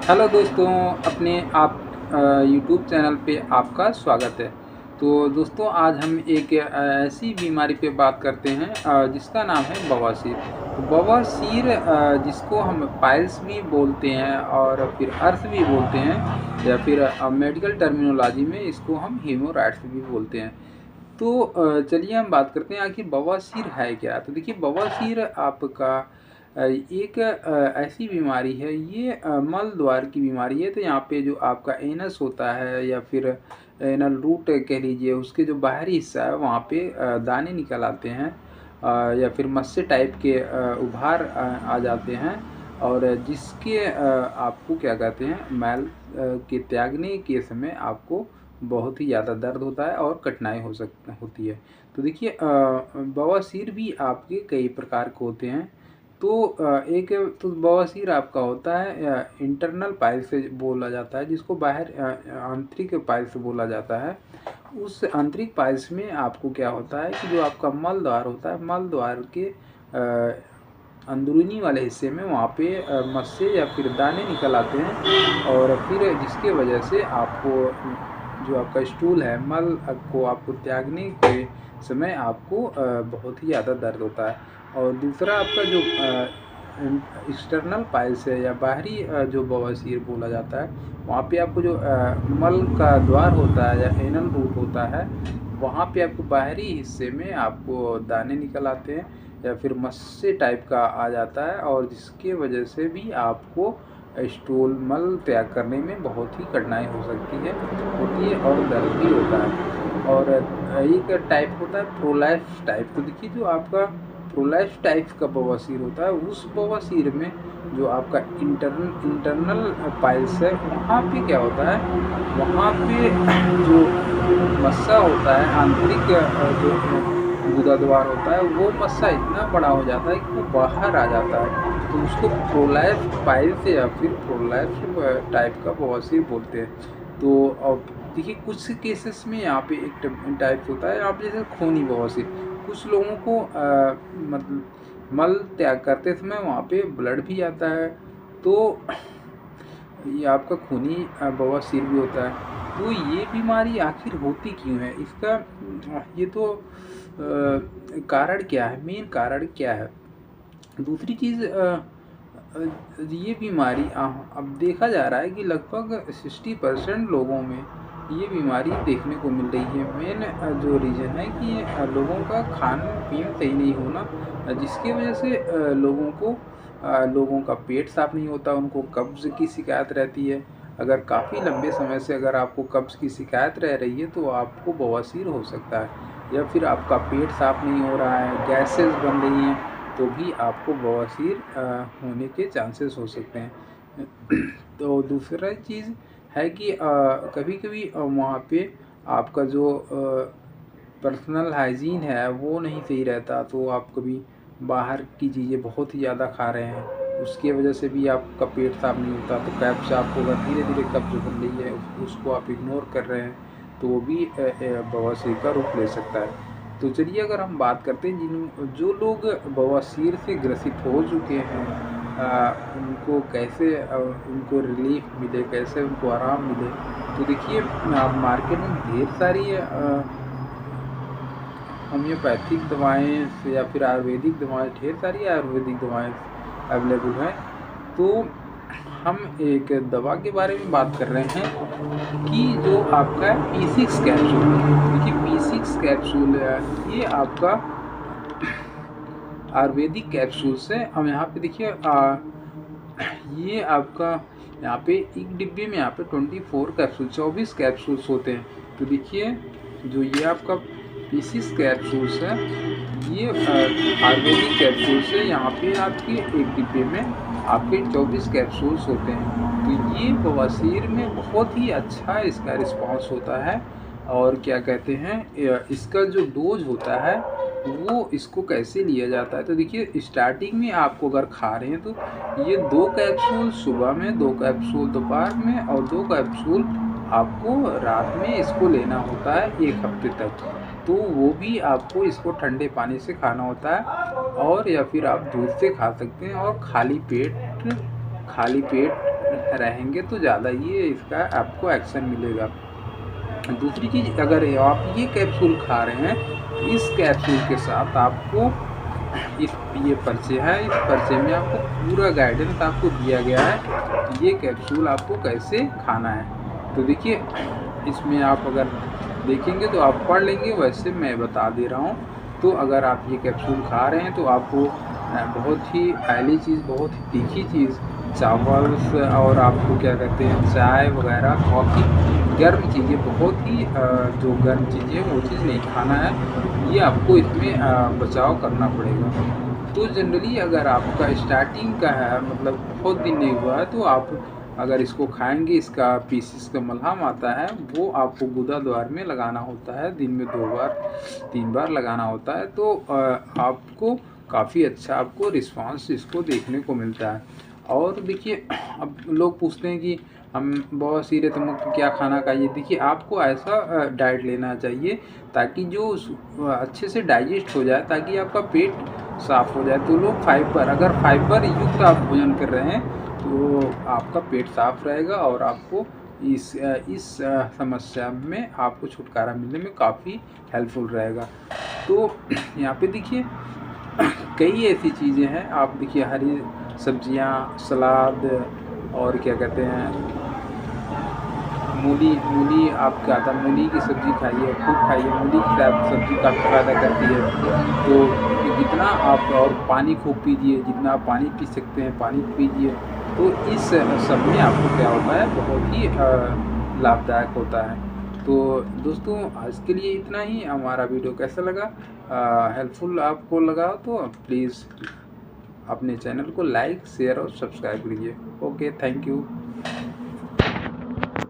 Hello दोस्तों, अपने आप यूट्यूब चैनल पे आपका स्वागत है। तो दोस्तों, आज हम एक ऐसी बीमारी पे बात करते हैं जिसका नाम है बवासीर। तो बवासीर जिसको हम पाइल्स भी बोलते हैं और फिर अर्श भी बोलते हैं, या फिर मेडिकल टर्मिनोलॉजी में इसको हम हेमोरॉइड्स भी बोलते हैं। तो चलिए हम बात करते हैं आखिर बवासीर है क्या। तो देखिए, बवासीर आपका एक ऐसी बीमारी है, ये मल द्वार की बीमारी है। तो यहाँ पे जो आपका एनस होता है या फिर एनल रूट कह लीजिए, उसके जो बाहरी हिस्सा है वहाँ पे दाने निकल आते हैं, या फिर मस्से टाइप के उभार आ जाते हैं, और जिसके आपको क्या कहते हैं, मैल के त्यागने के समय आपको बहुत ही ज़्यादा दर्द होता है और कठिनाई होती है। तो देखिए, बवासीर भी आपके कई प्रकार के होते हैं। तो एक तो बवासीर आपका होता है इंटरनल पाइल से बोला जाता है, जिसको बाहर आंतरिक पाइल से बोला जाता है। उस आंतरिक पाइल्स में आपको क्या होता है कि जो आपका मल द्वार होता है, मल द्वार के अंदरूनी वाले हिस्से में वहाँ पे मस्से या फिर दाने निकल आते हैं, और फिर जिसके वजह से आपको जो आपका स्टूल है, मल को आपको त्यागने के समय आपको बहुत ही ज़्यादा दर्द होता है। और दूसरा आपका जो एक्सटर्नल पाइल्स है या बाहरी जो बवासीर बोला जाता है, वहाँ पे आपको जो मल का द्वार होता है या एनल रूट होता है, वहाँ पे आपको बाहरी हिस्से में आपको दाने निकल आते हैं या फिर मस्से टाइप का आ जाता है, और जिसके वजह से भी आपको स्टूल मल त्याग करने में बहुत ही कठिनाई होती है और दर्द भी होता है। और एक टाइप होता है प्रोलैप्स टाइप। तो देखिए, जो आपका प्रोलैप्स टाइप का बवासीर होता है, उस बवासीर में जो आपका इंटरनल पाइल्स है, वहाँ पे क्या होता है, वहाँ पे जो मस्सा होता है, आंतरिक जो गुदा द्वार होता है, वो मस्सा इतना बड़ा हो जाता है कि वो बाहर आ जाता है। तो उसको प्रोलैप्स पाइल्स या फिर प्रोलैप्स टाइप का बवासीर बोलते हैं। तो अब देखिए, कुछ केसेस में यहाँ पे एक टाइप होता है, यहाँ पे जैसे खूनी बवासीर। कुछ लोगों को मतलब मल त्याग करते समय वहाँ पे ब्लड भी आता है, तो ये आपका खूनी बवासीर भी होता है। तो ये बीमारी आखिर होती क्यों है, इसका ये तो कारण क्या है, मेन कारण क्या है। दूसरी चीज़, ये बीमारी अब देखा जा रहा है कि लगभग 60% लोगों में ये बीमारी देखने को मिल रही है। मेन जो रीज़न है कि लोगों का खान पीन सही नहीं होना, जिसकी वजह से लोगों का पेट साफ नहीं होता, उनको कब्ज़ की शिकायत रहती है। अगर काफ़ी लंबे समय से अगर आपको कब्ज़ की शिकायत रह रही है, तो आपको बवासीर हो सकता है। या फिर आपका पेट साफ नहीं हो रहा है, गैसेस बन रही हैं, तो भी आपको बवासीर होने के चांसेस हो सकते हैं। तो दूसरा चीज़ है कि कभी-कभी वहाँ पे आपका जो पर्सनल हाइजीन है वो नहीं सही रहता, तो आप कभी बाहर की चीज़ें बहुत ही ज़्यादा खा रहे हैं, उसकी वजह से भी आपका पेट साफ नहीं होता। तो कब्ज़ आपको अगर धीरे-धीरे कब्ज़ बन रही है, उसको आप इग्नोर कर रहे हैं, तो वो भी बवासीर का रूप ले सकता है। तो चलिए, अगर हम बात करते हैं जो लोग बवासीर से ग्रसित हो चुके हैं, उनको कैसे उनको रिलीफ मिले, कैसे उनको आराम मिले। तो देखिए, आप मार्केट में ढेर सारी होम्योपैथिक दवाएँ से या फिर आयुर्वेदिक दवाएँ, ढेर सारी आयुर्वेदिक दवाएँ अवेलेबल हैं। तो हम एक दवा के बारे में बात कर रहे हैं कि जो आपका P6 कैप्सूल। देखिए, P6 कैप्सूल ये आपका आयुर्वेदिक कैप्सूल्स है। हम यहाँ पे देखिए, ये आपका यहाँ पे एक डिब्बे में यहाँ पे 24 कैप्सूल्स होते हैं। तो देखिए, जो ये आपका P6 कैप्सूल्स है, ये आयुर्वेदिक कैप्सूल्स है। यहाँ पे आपके एक डिब्बे में आपके 24 कैप्सूल्स होते हैं। तो ये बवासीर में बहुत ही अच्छा इसका रिस्पॉन्स होता है। और क्या कहते हैं, इसका जो डोज होता है वो इसको कैसे लिया जाता है। तो देखिए, स्टार्टिंग में आपको अगर खा रहे हैं, तो ये 2 कैप्सूल सुबह में, 2 कैप्सूल दोपहर में और 2 कैप्सूल आपको रात में इसको लेना होता है 1 हफ्ते तक। तो वो भी आपको इसको ठंडे पानी से खाना होता है, और या फिर आप दूध से खा सकते हैं। और खाली पेट रहेंगे तो ज़्यादा ये इसका आपको एक्शन मिलेगा। दूसरी चीज़, अगर आप ये कैप्सूल खा रहे हैं, इस कैप्सूल के साथ आपको इस ये पर्चे है, इस पर्चे में आपको पूरा गाइडेंस आपको दिया गया है कि ये कैप्सूल आपको कैसे खाना है। तो देखिए, इसमें आप अगर देखेंगे तो आप पढ़ लेंगे, वैसे मैं बता दे रहा हूँ। तो अगर आप ये कैप्सूल खा रहे हैं तो आपको बहुत ही ऑयली चीज़, बहुत ही तीखी चीज़, चावल और आपको क्या कहते हैं, चाय वगैरह, कॉफ़ी, गर्म चीज़ें, बहुत ही जो गर्म चीज़ें वो चीज़ नहीं खाना है। ये आपको इसमें बचाव करना पड़ेगा। तो जनरली अगर आपका स्टार्टिंग का है, मतलब बहुत दिन नहीं हुआ है, तो आप अगर इसको खाएँगे, इसका पीसेस का मलहम आता है, वो आपको गुदा द्वार में लगाना होता है। दिन में 2 बार 3 बार लगाना होता है। तो आपको काफ़ी अच्छा आपको रिस्पॉन्स इसको देखने को मिलता है। और देखिए, अब लोग पूछते हैं कि हम बहुत सीरे मुक्त क्या खाना चाहिए। देखिए, आपको ऐसा डाइट लेना चाहिए ताकि जो अच्छे से डाइजेस्ट हो जाए, ताकि आपका पेट साफ़ हो जाए। तो लोग फाइबर, अगर फाइबर युक्त आप भोजन कर रहे हैं तो आपका पेट साफ़ रहेगा और आपको इस समस्या में आपको छुटकारा मिलने में काफ़ी हेल्पफुल रहेगा। तो यहाँ पे देखिए, कई ऐसी चीज़ें हैं। आप देखिए, हरी सब्जियाँ, सलाद और क्या कहते हैं, मूली आप क्या था, मूली की सब्ज़ी खाइए, खूब खाइए। मूली की सब्ज़ी काफ़ी फ़ायदा करती है। तो जितना आप, और पानी खूब पीजिए, जितना आप पानी पी सकते हैं पानी पीजिए। तो इस सब में आपको क्या होता है, बहुत ही लाभदायक होता है। तो दोस्तों, आज के लिए इतना ही। हमारा वीडियो कैसा लगा, हेल्पफुल आपको लगा तो प्लीज़ अपने चैनल को लाइक, शेयर और सब्सक्राइब करिए। Okay, thank you.